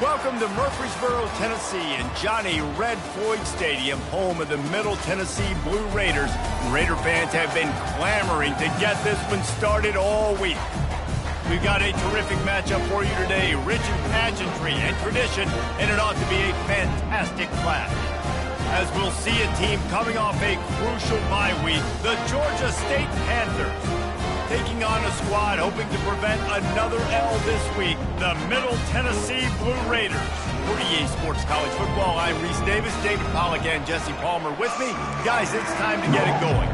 Welcome to Murfreesboro, Tennessee, and Johnny Red Floyd Stadium, home of the Middle Tennessee Blue Raiders. Raider fans have been clamoring to get this one started all week. We've got a terrific matchup for you today, rich in pageantry and tradition, and it ought to be a fantastic clash. As we'll see a team coming off a crucial bye week, the Georgia State Panthers, taking on a squad hoping to prevent another L this week, the Middle Tennessee Blue Raiders. For EA Sports College Football, I'm Reese Davis, David Pollack, and Jesse Palmer with me. Guys, it's time to get it going.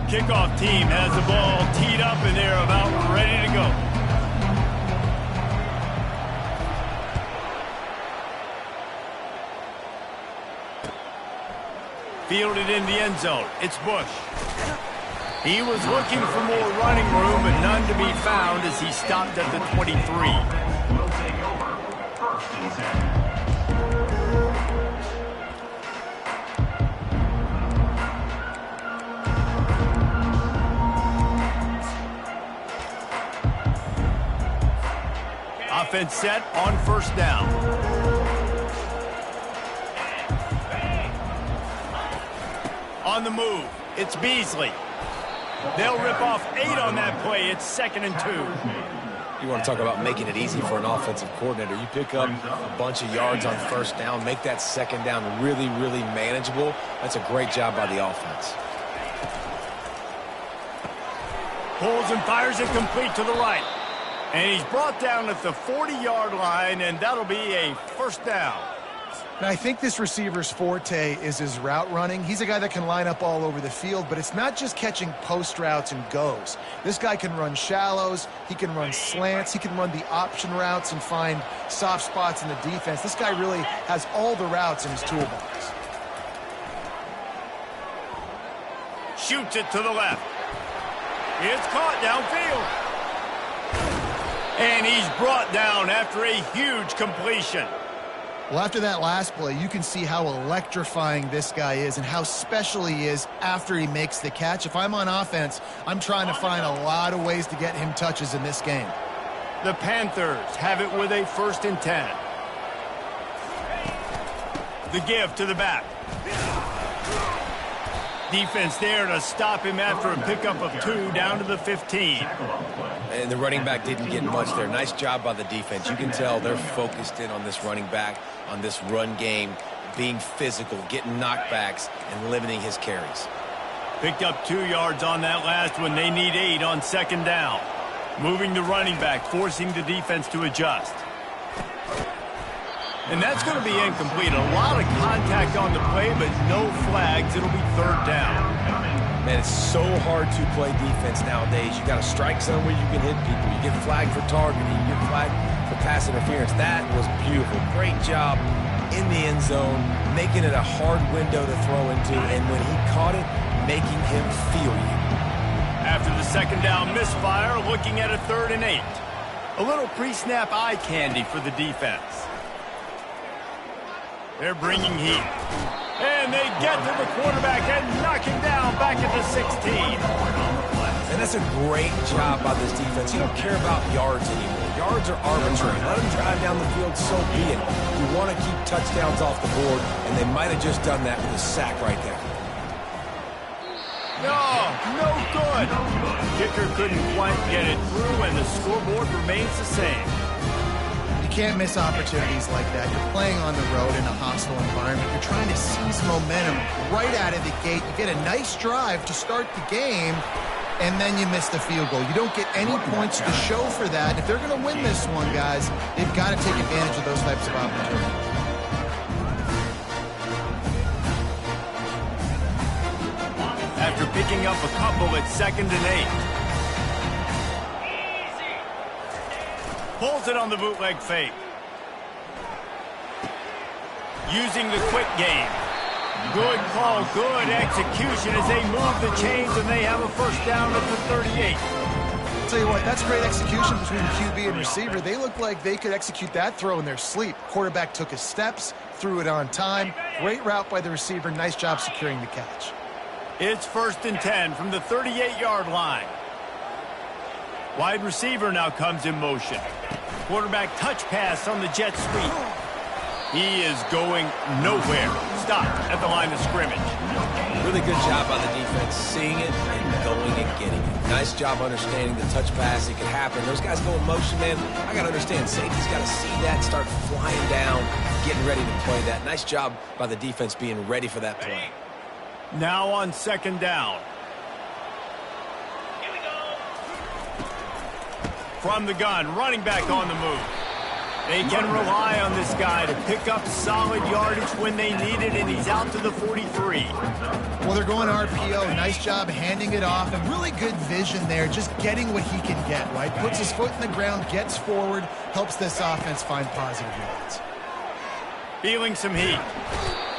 Kickoff team has the ball teed up, and they're about ready to go. Fielded in the end zone. It's Bush. He was looking for more running room, but none to be found as he stopped at the 23. We'll take over. First and 10. Offense set on first down. On the move, it's Beasley. They'll rip off 8 on that play. It's 2nd and 2. You want to talk about making it easy for an offensive coordinator. You pick up a bunch of yards on first down, make that second down really, really manageable. That's a great job by the offense. Pulls and fires it complete to the right. And he's brought down at the 40-yard line, and that'll be a first down. And I think this receiver's forte is his route running. He's a guy that can line up all over the field, but it's not just catching post routes and goes. This guy can run shallows, he can run slants, he can run the option routes and find soft spots in the defense. This guy really has all the routes in his toolbox. Shoots it to the left. It's caught downfield. And he's brought down after a huge completion. Well, after that last play, you can see how electrifying this guy is and how special he is after he makes the catch. If I'm on offense, I'm trying to find a lot of ways to get him touches in this game. The Panthers have it with a 1st and 10. The give to the back. Defense there to stop him after a pickup of 2 down to the 15. And the running back didn't get much there. Nice job by the defense. You can tell they're focused in on this running back, on this run game, being physical, getting knockbacks, and limiting his carries. Picked up 2 yards on that last one. They need 8 on 2nd down. Moving the running back, forcing the defense to adjust. And that's going to be incomplete. A lot of contact on the play, but no flags. It'll be 3rd down. Man, it's so hard to play defense nowadays. You got a strike zone where you can hit people. You get flagged for targeting. You get flagged for pass interference. That was beautiful. Great job in the end zone, making it a hard window to throw into, and when he caught it, making him feel you. After the 2nd down misfire, looking at a 3rd and 8. A little pre-snap eye candy for the defense. They're bringing heat. And they get to the quarterback and knock him down back at the 16. And that's a great job by this defense. You don't care about yards anymore. Yards are arbitrary. Let them drive down the field, so be it. You want to keep touchdowns off the board, and they might have just done that with a sack right there. No good. Kicker couldn't quite get it through, and the scoreboard remains the same. You can't miss opportunities like that. You're playing on the road in a hostile environment. You're trying to seize momentum right out of the gate. You get a nice drive to start the game, and then you miss the field goal. You don't get any points to show for that. If they're going to win this one, guys, they've got to take advantage of those types of opportunities. After picking up a couple, it's 2nd and 8. Pulls it on the bootleg fake. Using the quick game. Good call, good execution as they move the chains, and they have a 1st down at the 38. I'll tell you what, that's great execution between QB and receiver. They look like they could execute that throw in their sleep. Quarterback took his steps, threw it on time. Great route by the receiver. Nice job securing the catch. It's 1st and 10 from the 38-yard line. Wide receiver now comes in motion. Quarterback touch pass on the jet sweep. He is going nowhere. Stopped at the line of scrimmage. Really good job by the defense, seeing it and going and getting it. Nice job understanding the touch pass. It could happen. Those guys go in motion, man. I got to understand, safety's got to see that and start flying down, getting ready to play that. Nice job by the defense being ready for that play. Now on second down. Here we go. From the gun, running back on the move. They can rely on this guy to pick up solid yardage when they need it, and he's out to the 43. Well, they're going RPO. Nice job handing it off, and really good vision there, just getting what he can get, right? Puts his foot in the ground, gets forward, helps this offense find positive yards. Feeling some heat.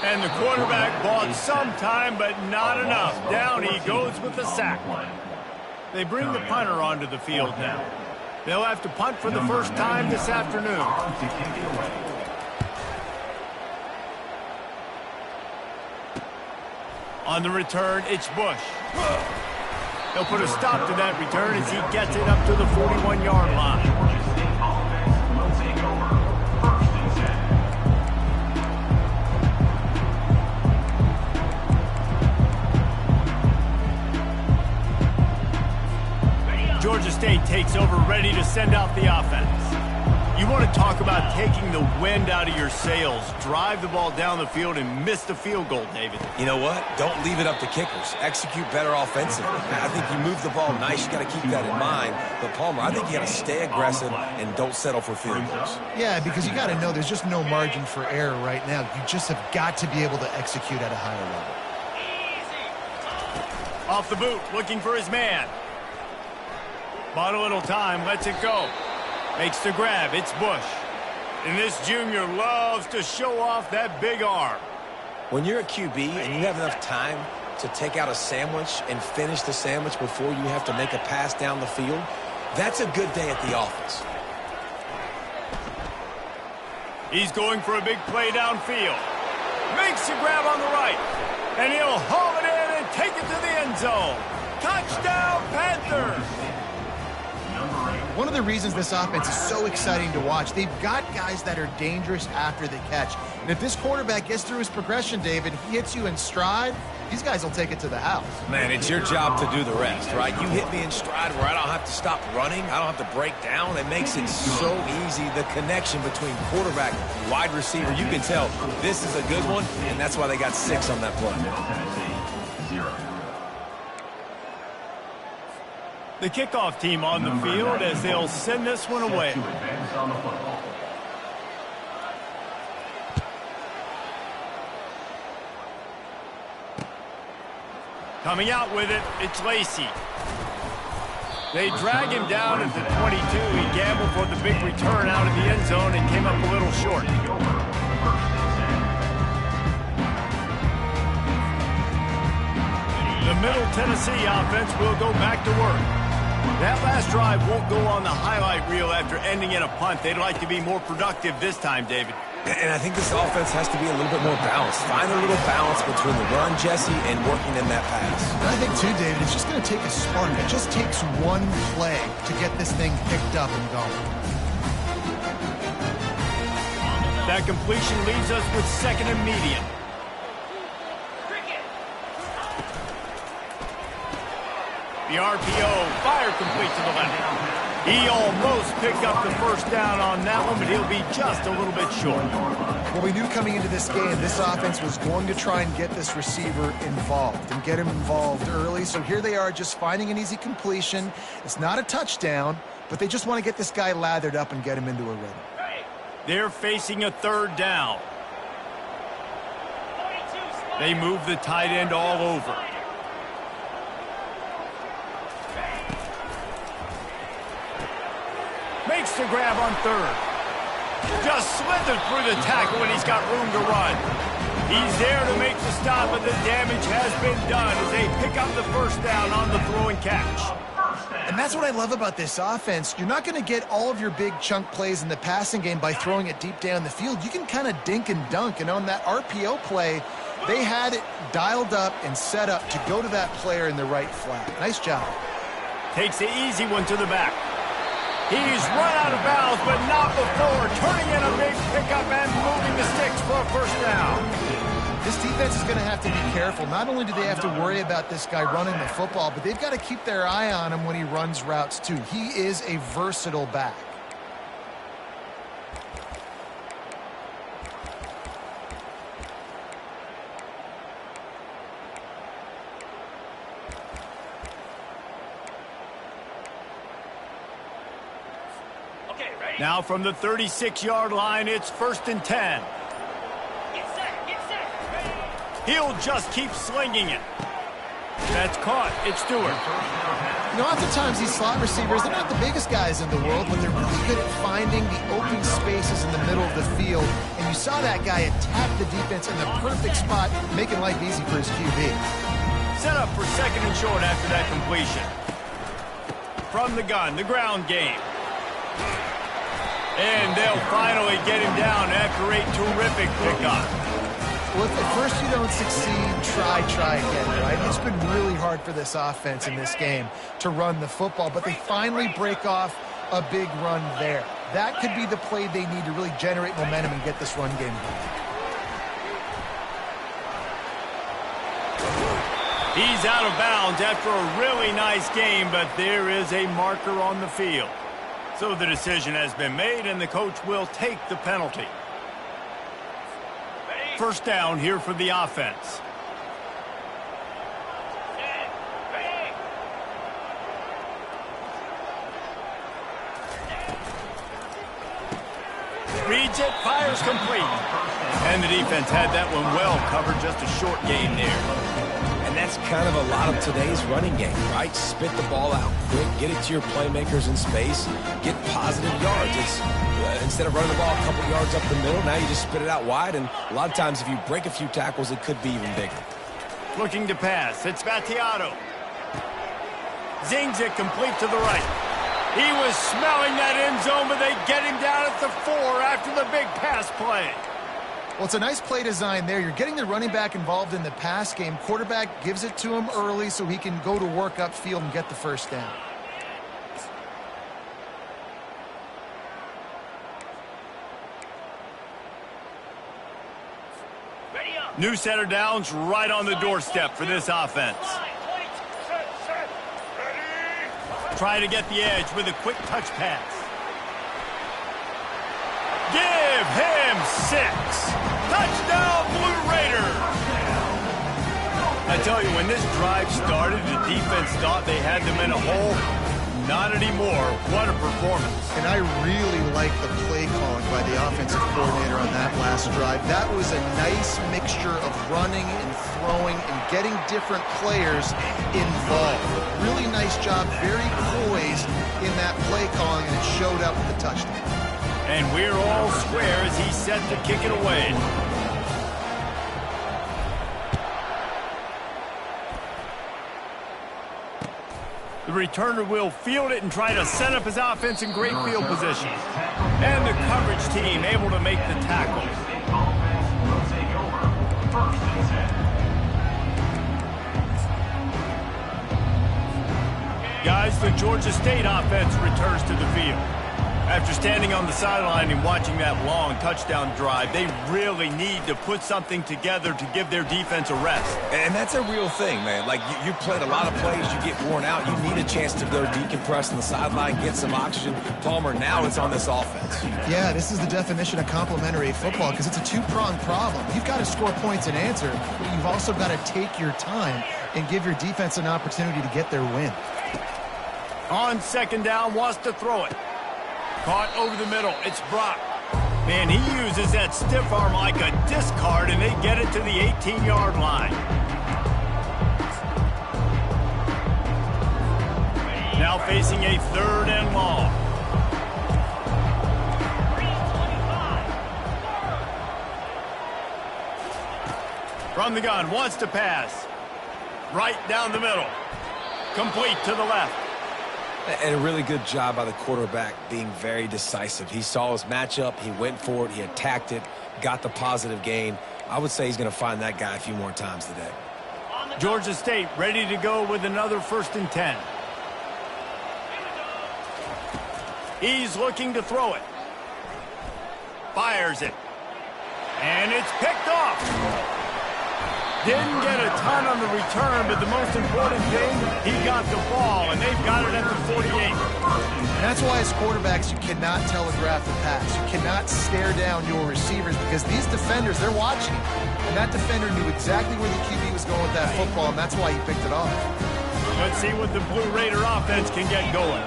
And the quarterback bought some time, but not enough. Down he goes with the sack. They bring the punter onto the field now. They'll have to punt for the first time this afternoon. On the return, it's Bush. He'll put a stop to that return as he gets it up to the 41-yard line. Georgia State takes over, ready to send out the offense. You want to talk about taking the wind out of your sails. Drive the ball down the field and miss the field goal, David. You know what? Don't leave it up to kickers. Execute better offensively. I think you move the ball nice. You got to keep that in mind. But, Palmer, I think you got to stay aggressive and don't settle for field goals. Yeah, because you got to know there's just no margin for error right now. You just have got to be able to execute at a higher level. Off the boot, looking for his man. Bought a little time, lets it go. Makes the grab, it's Bush. And this junior loves to show off that big arm. When you're a QB and you have enough time to take out a sandwich and finish the sandwich before you have to make a pass down the field, that's a good day at the office. He's going for a big play downfield. Makes the grab on the right. And he'll haul it in and take it to the end zone. Touchdown, Panthers! One of the reasons this offense is so exciting to watch, they've got guys that are dangerous after the catch. And if this quarterback gets through his progression, David, he hits you in stride, these guys will take it to the house. Man, it's your job to do the rest, right? You hit me in stride where I don't have to stop running. I don't have to break down. It makes it so easy, the connection between quarterback and wide receiver. You can tell this is a good one, and that's why they got 6 on that play. 0. The kickoff team on the field as they'll send this one away. Coming out with it, it's Lacey. They drag him down at the 22. He gambled for the big return out of the end zone and came up a little short. The Middle Tennessee offense will go back to work. That last drive won't go on the highlight reel after ending in a punt. They'd like to be more productive this time, David. And I think this offense has to be a little bit more balanced. Find a little balance between the run, Jesse, and working in that pass. And I think, too, David, it's just going to take a spark. It just takes one play to get this thing picked up and going. That completion leaves us with second and medium. The RPO, fire complete to the left. He almost picked up the first down on that one, but he'll be just a little bit short. Well, we knew coming into this game, this offense was going to try and get this receiver involved and get him involved early. So here they are just finding an easy completion. It's not a touchdown, but they just want to get this guy lathered up and get him into a rhythm. They're facing a third down. They move the tight end all over. Makes the grab on third. Just slithered through the tackle when he's got room to run. He's there to make the stop, but the damage has been done as they pick up the first down on the throw and catch. And that's what I love about this offense. You're not going to get all of your big chunk plays in the passing game by throwing it deep down the field. You can kind of dink and dunk, and on that RPO play, they had it dialed up and set up to go to that player in the right flat. Nice job. Takes the easy one to the back. He's run out of bounds, but not before turning in a big pickup and moving the sticks for a first down. This defense is going to have to be careful. Not only do they have to worry about this guy running the football, but they've got to keep their eye on him when he runs routes too. He is a versatile back. Now from the 36-yard line, it's 1st and 10. He'll just keep slinging it. That's caught. It's Stewart. You know, oftentimes these slot receivers, they're not the biggest guys in the world, but they're really good at finding the open spaces in the middle of the field. And you saw that guy attack the defense in the perfect spot, making life easy for his QB. Set up for 2nd and short after that completion. From the gun, the ground game. And they'll finally get him down after a terrific pickup. Well, if at first you don't succeed, try again, right? It's been really hard for this offense in this game to run the football, but they finally break off a big run there. That could be the play they need to really generate momentum and get this run game going. He's out of bounds after a really nice game, but there is a marker on the field. So the decision has been made, and the coach will take the penalty. First down here for the offense. Reads it, fires complete. And the defense had that one well covered, just a short gain there. And that's kind of a lot of today's running game, right? Spit the ball out quick, get it to your playmakers in space, get positive yards. It's instead of running the ball a couple yards up the middle, now you just spit it out wide, and a lot of times if you break a few tackles, it could be even bigger. Looking to pass, it's Battiato. Zings it complete to the right. He was smelling that end zone, but they get him down at the 4 after the big pass play. Well, it's a nice play design there. You're getting the running back involved in the pass game. Quarterback gives it to him early so he can go to work upfield and get the first down. New setter downs right on the doorstep for this offense. Trying to get the edge with a quick touch pass. Give him 6. Touchdown, Blue Raiders. I tell you, when this drive started, the defense thought they had them in a hole. Not anymore. What a performance. And I really like the play calling by the offensive coordinator on that last drive. That was a nice mixture of running and throwing and getting different players involved. Really nice job, very poised in that play calling, and it showed up with the touchdown. And we're all square as he's set to kick it away. The returner will field it and try to set up his offense in great field position. And the coverage team able to make the tackle. Guys, the Georgia State offense returns to the field. After standing on the sideline and watching that long touchdown drive, they really need to put something together to give their defense a rest. And that's a real thing, man. Like, you played a lot of plays, you get worn out, you need a chance to go decompress on the sideline, get some oxygen. Palmer, now it's on this offense. Yeah, this is the definition of complementary football because it's a two-pronged problem. You've got to score points and answer, but you've also got to take your time and give your defense an opportunity to get their win. On second down, wants to throw it. Caught over the middle. It's Brock. Man, he uses that stiff arm like a discard, and they get it to the 18-yard line. Now facing a 3rd and long. From the gun, wants to pass. Right down the middle. Complete to the left. And a really good job by the quarterback being very decisive. He saw his matchup, he went for it, he attacked it, got the positive gain. I would say he's going to find that guy a few more times today. Georgia State ready to go with another 1st and 10. He's looking to throw it. Fires it. And it's picked off. Didn't get a ton on the return, but the most important thing, he got the ball, and they've got it at the 48. And that's why as quarterbacks, you cannot telegraph the pass. You cannot stare down your receivers because these defenders, they're watching you. And that defender knew exactly where the QB was going with that football, and that's why he picked it off. Let's see what the Blue Raider offense can get going.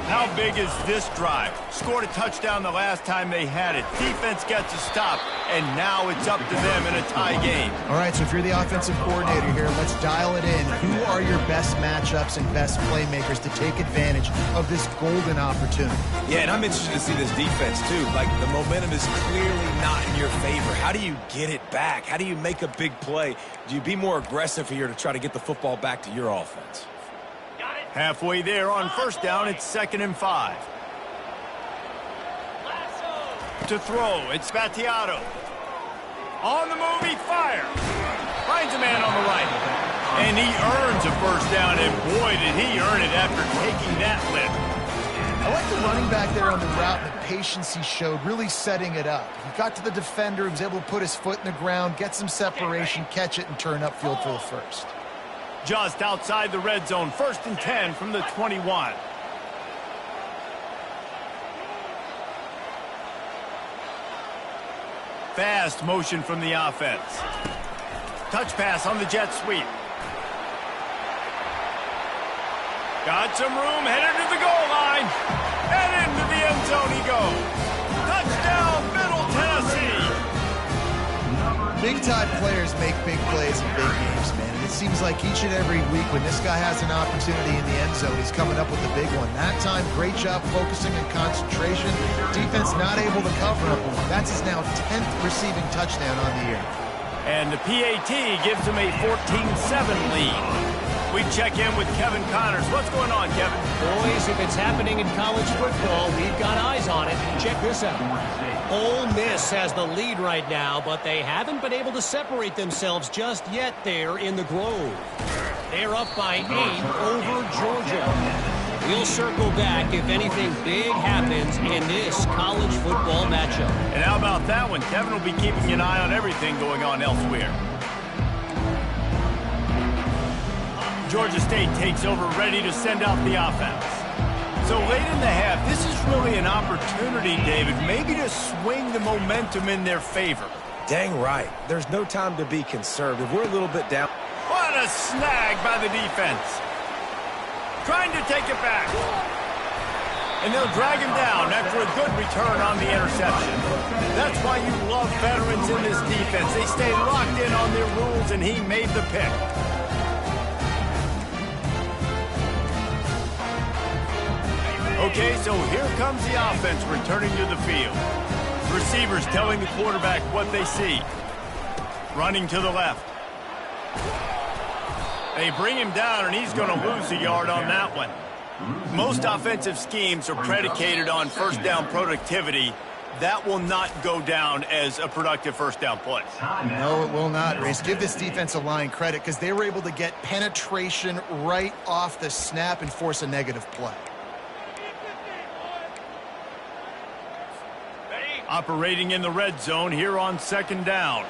How big is this drive? Scored a touchdown the last time they had it. Defense gets a stop, and now it's up to them in a tie game. All right, so if you're the offensive coordinator here, let's dial it in. Who are your best matchups and best playmakers to take advantage of this golden opportunity? Yeah, and I'm interested to see this defense, too. Like, the momentum is clearly not in your favor. How do you get it back? How do you make a big play? Do you be more aggressive here to try to get the football back to your offense? Halfway there on first down, it's 2nd and 5. To throw, it's Spatiato. On the move, he fires. Finds a man on the right. And he earns a first down, and boy, did he earn it after taking that lift. I like the running back there on the route and the patience he showed, really setting it up. He got to the defender, he was able to put his foot in the ground, get some separation, catch it, and turn upfield for the first. Just outside the red zone, 1st and 10 from the 21. Fast motion from the offense. Touch pass on the jet sweep. Got some room, headed to the goal line. And into the end zone he goes. Touchdown, Middle Tennessee. Big-time players make big plays in big games, man. And it seems like each and every week when this guy has an opportunity in the end zone, he's coming up with a big one. That time, great job focusing and concentration. Defense not able to cover him. That's his now 10th receiving touchdown on the year. And the PAT gives him a 14-7 lead. We check in with Kevin Connors. What's going on, Kevin? Boys, if it's happening in college football, we've got eyes on it. Check this out. Ole Miss has the lead right now, but they haven't been able to separate themselves just yet there in the Grove. They're up by 8 over Georgia. We'll circle back if anything big happens in this college football matchup. And how about that one? Kevin will be keeping an eye on everything going on elsewhere. Georgia State takes over, ready to send out the offense. So late in the half, this is really an opportunity, David, maybe to swing the momentum in their favor. Dang right. There's no time to be conservative. We're a little bit down. What a snag by the defense. Trying to take it back. And they'll drag him down after a good return on the interception. That's why you love veterans in this defense. They stay locked in on their rules, and he made the pick. Okay, so here comes the offense returning to the field. Receivers telling the quarterback what they see. Running to the left. They bring him down, and he's going to lose a yard on that one. Most offensive schemes are predicated on first down productivity. That will not go down as a productive first down play. No, it will not, Race. Give this defensive line credit because they were able to get penetration right off the snap and force a negative play. Operating in the red zone here on 2nd down.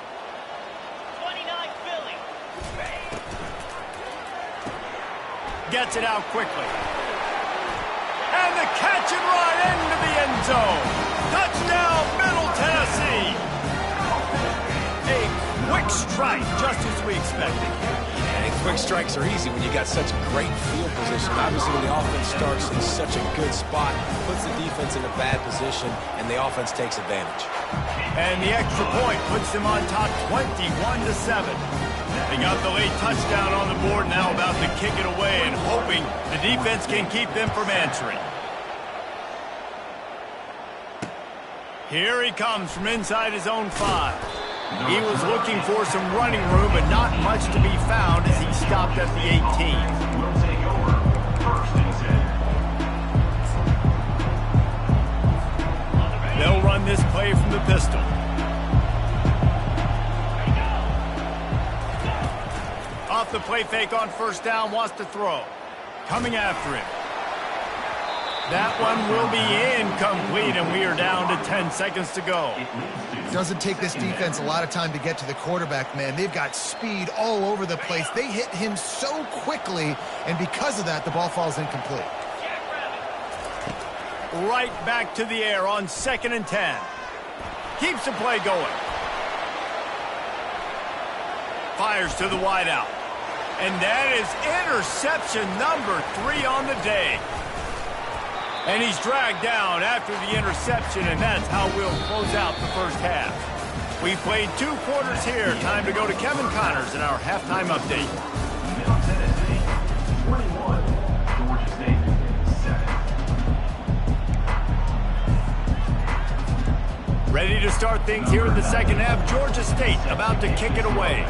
29 Philly. Gets it out quickly. And the catch and run into the end zone. Touchdown, Middle Tennessee. A quick strike, just as we expected. And quick strikes are easy when you got such great field position. Obviously, when the offense starts in such a good spot, puts the defense in a bad position, and the offense takes advantage. And the extra point puts them on top 21-7. They got the late touchdown on the board, now about to kick it away and hoping the defense can keep them from answering. Here he comes from inside his own 5. He was looking for some running room, but not much to be found as he stopped at the 18. We'll take over 1st and 10. They'll run this play from the pistol. Off the play fake on first down, wants to throw. Coming after him. That one will be incomplete, and we are down to 10 seconds to go. Doesn't take this defense a lot of time to get to the quarterback, man. They've got speed all over the place. They hit him so quickly, and because of that, the ball falls incomplete. Right back to the air on 2nd and 10. Keeps the play going. Fires to the wideout. And that is interception number 3 on the day. And he's dragged down after the interception, and that's how we'll close out the first half. We played 2 quarters here. Time to go to Kevin Connors in our halftime update. Middle Tennessee, 21. Georgia State, 7. Ready to start things here in the second half. Georgia State about to kick it away.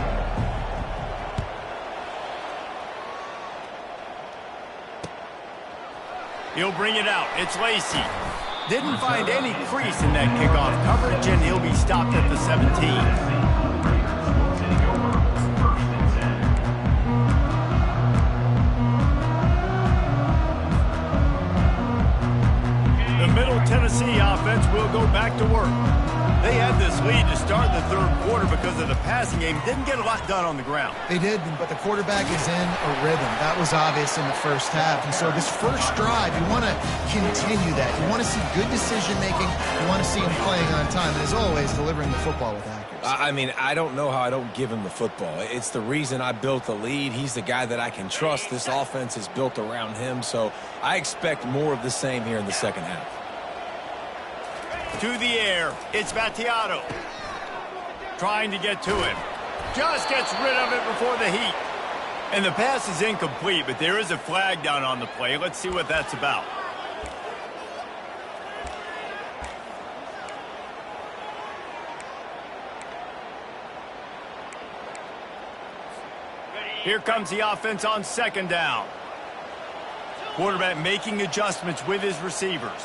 He'll bring it out. It's Lacey. Didn't find any crease in that kickoff coverage, and he'll be stopped at the 17. Take over, 1st and 10. The Middle Tennessee offense will go back to work. They had this lead to start the 3rd quarter because of the passing game. Didn't get a lot done on the ground. They did, but the quarterback is in a rhythm. That was obvious in the first half. And so this first drive, you want to continue that. You want to see good decision-making. You want to see him playing on time. And as always, delivering the football with accuracy. I mean, I don't know how I don't give him the football. It's the reason I built the lead. He's the guy that I can trust. This offense is built around him. So I expect more of the same here in the second half. To the air, it's Battiato. Trying to get to him. Just gets rid of it before the heat. And the pass is incomplete, but there is a flag down on the play. Let's see what that's about. Here comes the offense on 2nd down. Quarterback making adjustments with his receivers.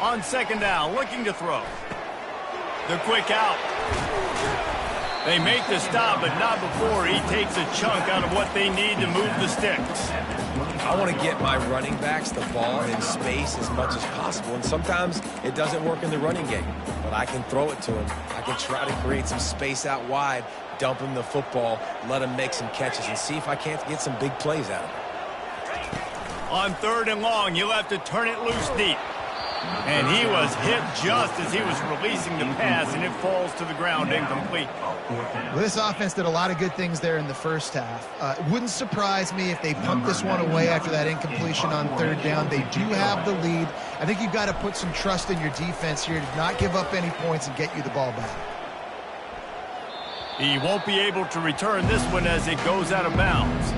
On 2nd down, looking to throw. The quick out. They make the stop, but not before he takes a chunk out of what they need to move the sticks. I want to get my running backs the ball in space as much as possible, and sometimes it doesn't work in the running game, but I can throw it to him. I can try to create some space out wide, dump him the football, let him make some catches, and see if I can't get some big plays out of him. On 3rd and long, you'll have to turn it loose deep. And he was hit just as he was releasing the pass, and it falls to the ground incomplete. Well, this offense did a lot of good things there in the first half. It wouldn't surprise me if they pumped this one away after that incompletion on 3rd down. They do have the lead. I think you've got to put some trust in your defense here to not give up any points and get you the ball back. He won't be able to return this one as it goes out of bounds.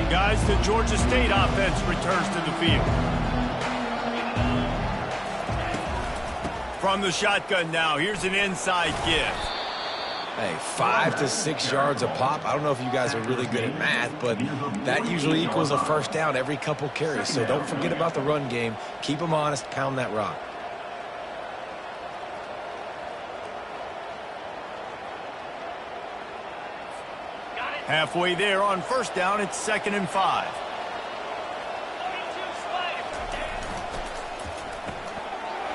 Guys, the Georgia State offense returns to the field. From the shotgun now, here's an inside give. Hey, 5 to 6 yards a pop. I don't know if you guys are really good at math, but that usually equals a 1st down every couple carries. So don't forget about the run game. Keep them honest, pound that rock. Halfway there on 1st down, it's 2nd and 5.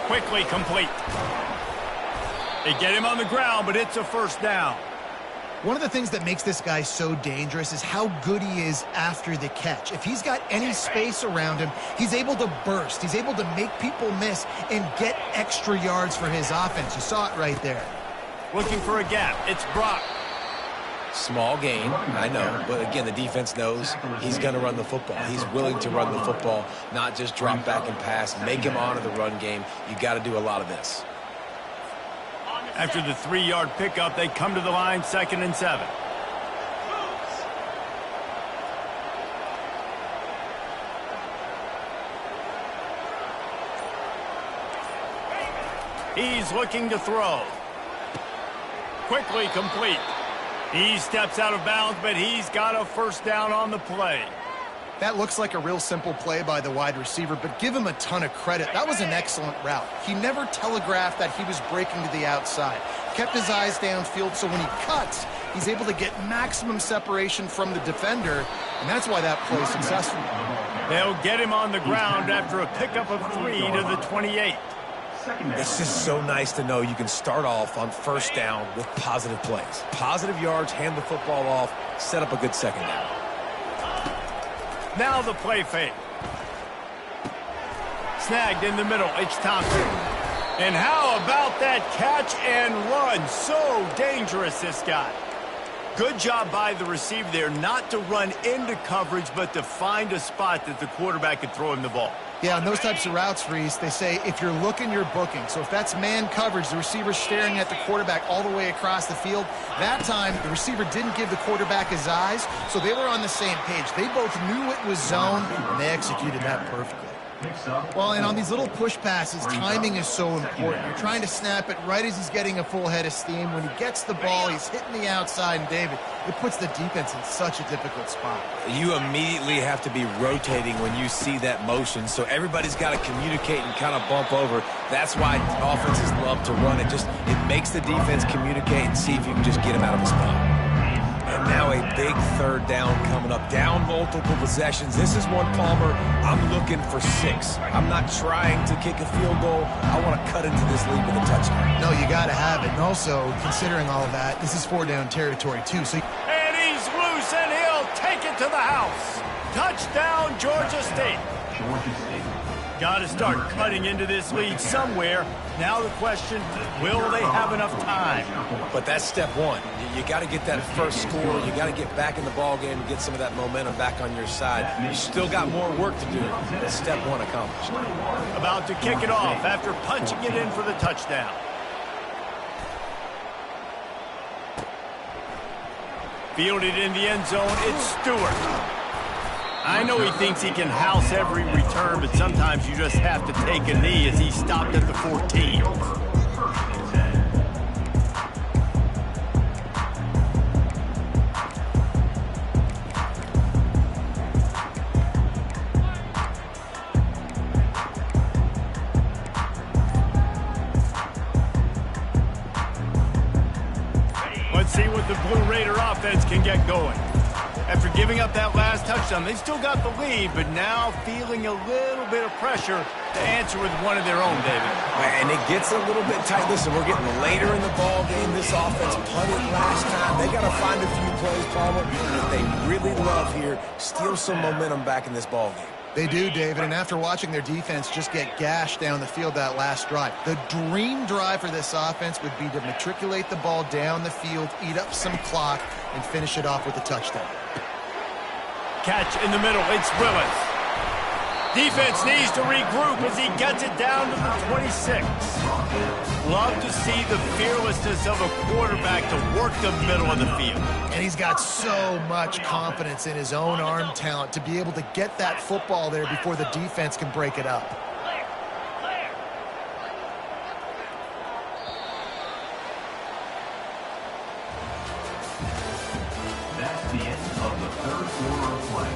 Quickly complete. They get him on the ground, but it's a 1st down. One of the things that makes this guy so dangerous is how good he is after the catch. If he's got any space around him, he's able to burst. He's able to make people miss and get extra yards for his offense. You saw it right there. Looking for a gap. It's Brock. Small gain, I know, but again, the defense knows he's going to run the football. He's willing to run the football, not just drop back and pass, make him honor the run game. You got to do a lot of this. After the 3-yard pickup, they come to the line, 2nd and 7. He's looking to throw. Quickly complete. He steps out of bounds, but he's got a 1st down on the play. That looks like a real simple play by the wide receiver, but give him a ton of credit. That was an excellent route. He never telegraphed that he was breaking to the outside. Kept his eyes downfield, so when he cuts, he's able to get maximum separation from the defender, and that's why that play is successful. They'll get him on the ground after a pickup of 3 to the 28. It's just so nice to know you can start off on first down with positive plays. Positive yards, hand the football off, set up a good second down. Now the play fake. Snagged in the middle. It's Thompson. And how about that catch and run? So dangerous, this guy. Good job by the receiver there not to run into coverage, but to find a spot that the quarterback could throw him the ball. Yeah, on those types of routes, Reese, they say if you're looking, you're booking. So if that's man coverage, the receiver's staring at the quarterback all the way across the field. That time, the receiver didn't give the quarterback his eyes, so they were on the same page. They both knew it was zone, and they executed that perfectly. Well, and on these little push passes, timing is so important. You're trying to snap it right as he's getting a full head of steam. When he gets the ball, he's hitting the outside, and David, it puts the defense in such a difficult spot. You immediately have to be rotating when you see that motion, so everybody's got to communicate and kind of bump over. That's why offenses love to run it. It makes the defense communicate and see if you can just get him out of a spot. And now a big third down coming up. Down multiple possessions. This is one, Palmer, I'm looking for 6. I'm not trying to kick a field goal. I want to cut into this lead with a touchdown. No, you got to have it. And also, considering all of that, this is 4-down territory, too. So, And he's loose, and he'll take it to the house. Touchdown, Georgia State. Georgia State. Got to start cutting into this lead somewhere. Now the question, will they have enough time? But that's step one. You got to get that first score. You got to get back in the ball game and get some of that momentum back on your side. You still got more work to do. But step one accomplished. About to kick it off after punching it in for the touchdown. Fielded in the end zone, it's Stewart. I know he thinks he can house every return, but sometimes you just have to take a knee as he stopped at the 14. Let's see what the Blue Raider offense can get going. After giving up that last touchdown, they still got the lead, but now feeling a little bit of pressure to answer with one of their own, David. And it gets a little bit tight. Listen, we're getting later in the ball game. This offense punted last time. They got to find a few plays, Palmer. And if they really love here, steal some momentum back in this ball game. They do, David, and after watching their defense just get gashed down the field that last drive, the dream drive for this offense would be to matriculate the ball down the field, eat up some clock, and finish it off with a touchdown. Catch in the middle, it's Willis. Defense needs to regroup as he gets it down to the 26. Love to see the fearlessness of a quarterback to work the middle of the field. And he's got so much confidence in his own arm talent to be able to get that football there before the defense can break it up. That's the end of the third quarter of play.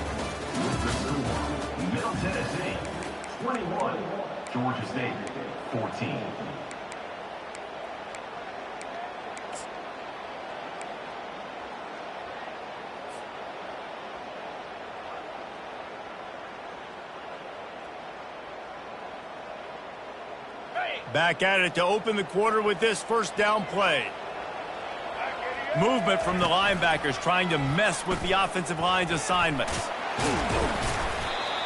With the score, Middle Tennessee 21, Georgia State 14. Back at it to open the quarter with this first down play. Movement from the linebackers trying to mess with the offensive line's assignments.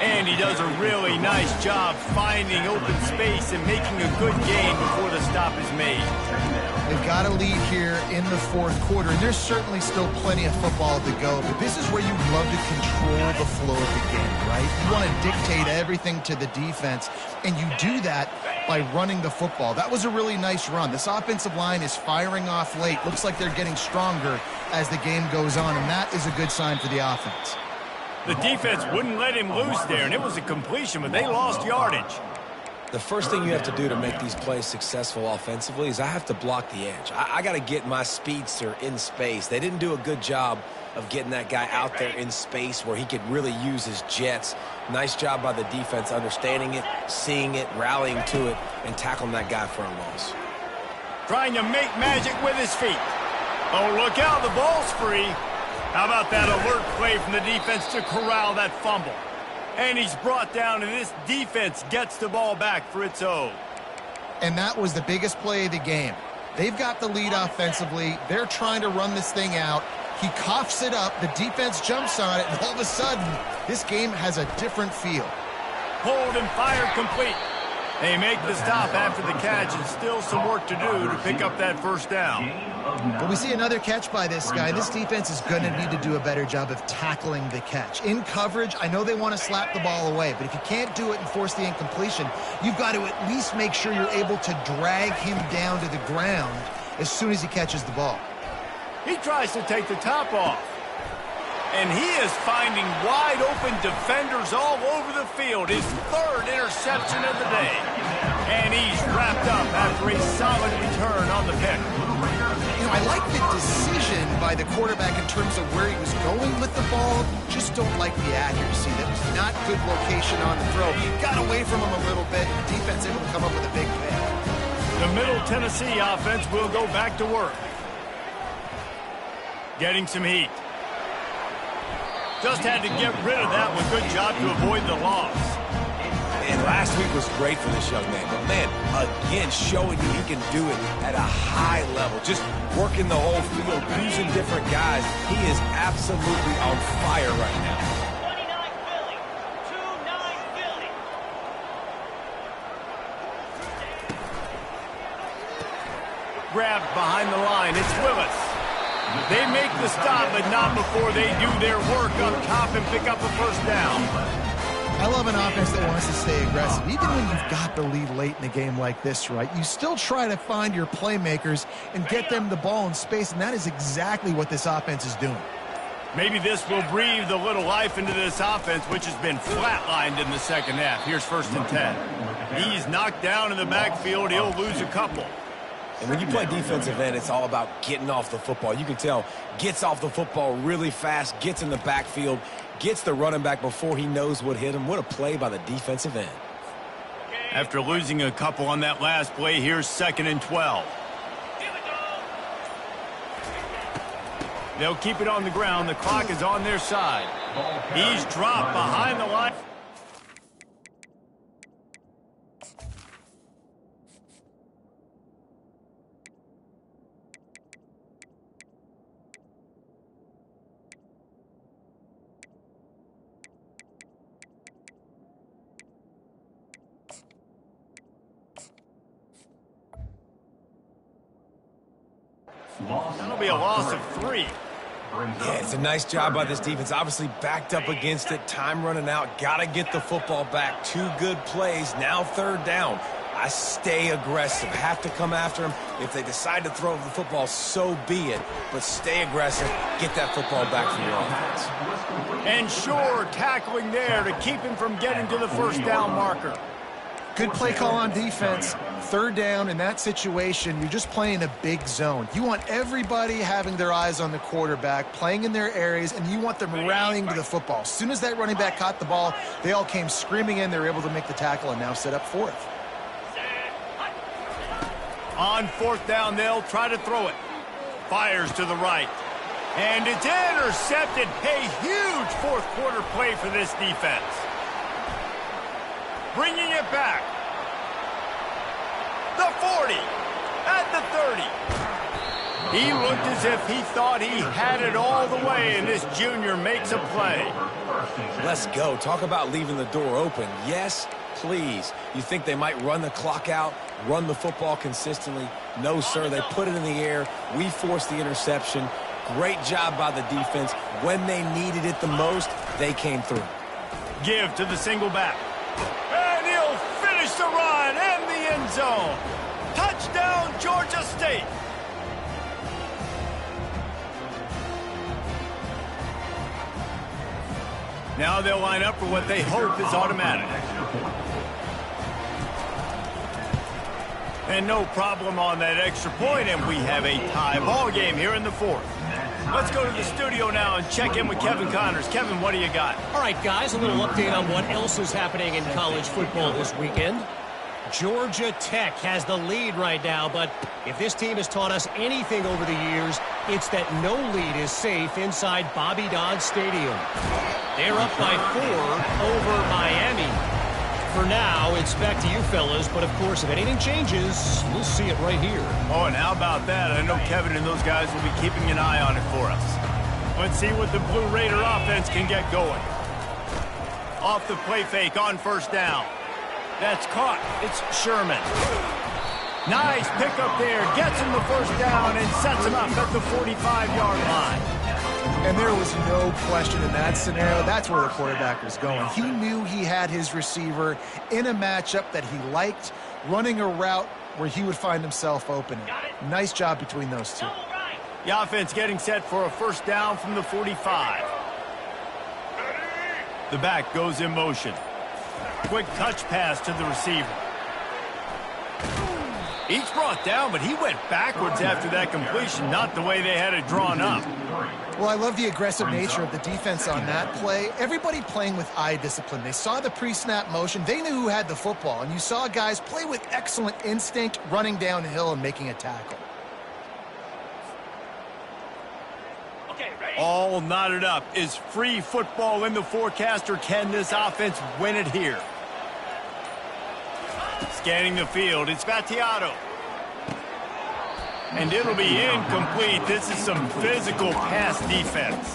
And he does a really nice job finding open space and making a good gain before the stop is made. They've got a lead here in the fourth quarter, and there's certainly still plenty of football to go, but this is where you love to control the flow of the game, right? You want to dictate everything to the defense, and you do that by running the football. That was a really nice run. This offensive line is firing off late. Looks like they're getting stronger as the game goes on, and that is a good sign for the offense. The defense wouldn't let him loose there, and it was a completion, but they lost yardage. The first thing you have to do to make these plays successful offensively is I have to block the edge. I got to get my speedster in space. They didn't do a good job of getting that guy out there in space where he could really use his jets. Nice job by the defense understanding it, seeing it, rallying to it, and tackling that guy for a loss. Trying to make magic with his feet. Oh, look out, the ball's free. How about that alert play from the defense to corral that fumble? And he's brought down, and this defense gets the ball back for its own. And that was the biggest play of the game. They've got the lead offensively. They're trying to run this thing out. He coughs it up. The defense jumps on it, and all of a sudden, this game has a different feel. Pulled and fired complete. They make the stop after the catch, and still some work to do to pick up that first down. But we see another catch by this guy. This defense is going to need to do a better job of tackling the catch. In coverage, I know they want to slap the ball away, but if you can't do it and force the incompletion, you've got to at least make sure you're able to drag him down to the ground as soon as he catches the ball. He tries to take the top off. And he is finding wide-open defenders all over the field. His third interception of the day. And he's wrapped up after a solid return on the pick. You know, I like the decision by the quarterback in terms of where he was going with the ball. Just don't like the accuracy. That was not good location on the throw. Got away from him a little bit. The defense able to come up with a big pick. The Middle Tennessee offense will go back to work. Getting some heat. Just had to get rid of that one. Good job to avoid the loss. And last week was great for this young man. But, man, again, showing you he can do it at a high level. Just working the whole field, using different guys. He is absolutely on fire right now. 29 Philly. 2-9 Philly. Grabbed behind the line. It's Willis. They make the stop, but not before they do their work up top and pick up a first down. I love an offense that wants to stay aggressive. Even when you've got the lead late in a game like this, right, you still try to find your playmakers and get them the ball in space, and that is exactly what this offense is doing. Maybe this will breathe a little life into this offense, which has been flatlined in the second half. Here's 1st and 10. He's knocked down in the backfield. He'll lose a couple. And when you play defensive end, it's all about getting off the football. You can tell, gets off the football really fast, gets in the backfield, gets the running back before he knows what hit him. What a play by the defensive end. After losing a couple on that last play, here's 2nd and 12. They'll keep it on the ground. The clock is on their side. He's dropped behind the line. That'll be a loss of 3. Yeah, it's a nice job by this defense. Obviously backed up against it. Time running out. Got to get the football back. 2 good plays. Now 3rd down. I stay aggressive. Have to come after him. If they decide to throw the football, so be it. But stay aggressive. Get that football back for your offense. And sure, tackling there to keep him from getting to the first down marker. Good play call on defense. 3rd down in that situation, you're just playing a big zone. You want everybody having their eyes on the quarterback, playing in their areas, and you want them rallying to the football. As soon as that running back caught the ball, they all came screaming in. They were able to make the tackle and now set up 4th. On 4th down, they'll try to throw it. Fires to the right. And it's intercepted. A huge 4th quarter play for this defense. Bringing it back. The 40. At the 30. He looked as if he thought he had it all the way, and this junior makes a play. Let's go. Talk about leaving the door open. Yes, please. You think they might run the clock out, run the football consistently? No, sir. They put it in the air. We forced the interception. Great job by the defense. When they needed it the most, they came through. Give to the single back. And he'll finish the run and the end zone. Touchdown, Georgia State. Now they'll line up for what they hope is automatic. And no problem on that extra point, and we have a tie ball game here in the fourth. Let's go to the studio now and check in with Kevin Connors. Kevin, what do you got? All right, guys, a little update on what else is happening in college football this weekend. Georgia Tech has the lead right now, but if this team has taught us anything over the years, it's that no lead is safe inside Bobby Dodd Stadium. They're up by 4 over Miami. For now, it's back to you fellas, but of course, if anything changes, we'll see it right here. Oh, and how about that? I know Kevin and those guys will be keeping an eye on it for us. Let's see what the Blue Raider offense can get going. Off the play fake on first down. That's caught. It's Sherman. Nice pickup there. Gets him the first down and sets him up at the 45-yard line. And there was no question in that scenario. That's where the quarterback was going. He knew he had his receiver in a matchup that he liked, running a route where he would find himself open. Nice job between those two. The offense getting set for a first down from the 45. The back goes in motion. Quick touch pass to the receiver. Each brought down, but he went backwards after that completion, not the way they had it drawn up. Well, I love the aggressive nature of the defense on that play. Everybody playing with eye discipline. They saw the pre-snap motion. They knew who had the football, and you saw guys play with excellent instinct, running downhill and making a tackle. All knotted up. Is free football in the forecast, or can this offense win it here? Scanning the field, it's Vattiato. And it'll be incomplete. This is some physical pass defense.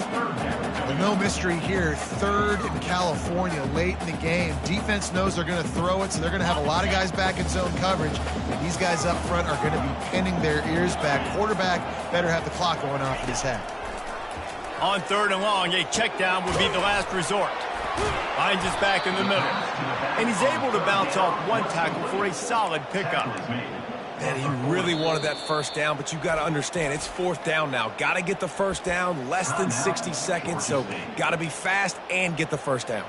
Well, no mystery here. 3rd in California late in the game. Defense knows they're going to throw it, so they're going to have a lot of guys back in zone coverage. And these guys up front are going to be pinning their ears back. Quarterback better have the clock going off in his head. On 3rd and long, a check down would be the last resort. Finds his back in the middle. And he's able to bounce off one tackle for a solid pickup. Man, he really wanted that first down, but you got to understand, it's 4th down now. Got to get the first down, less than 60 seconds, so got to be fast and get the first down.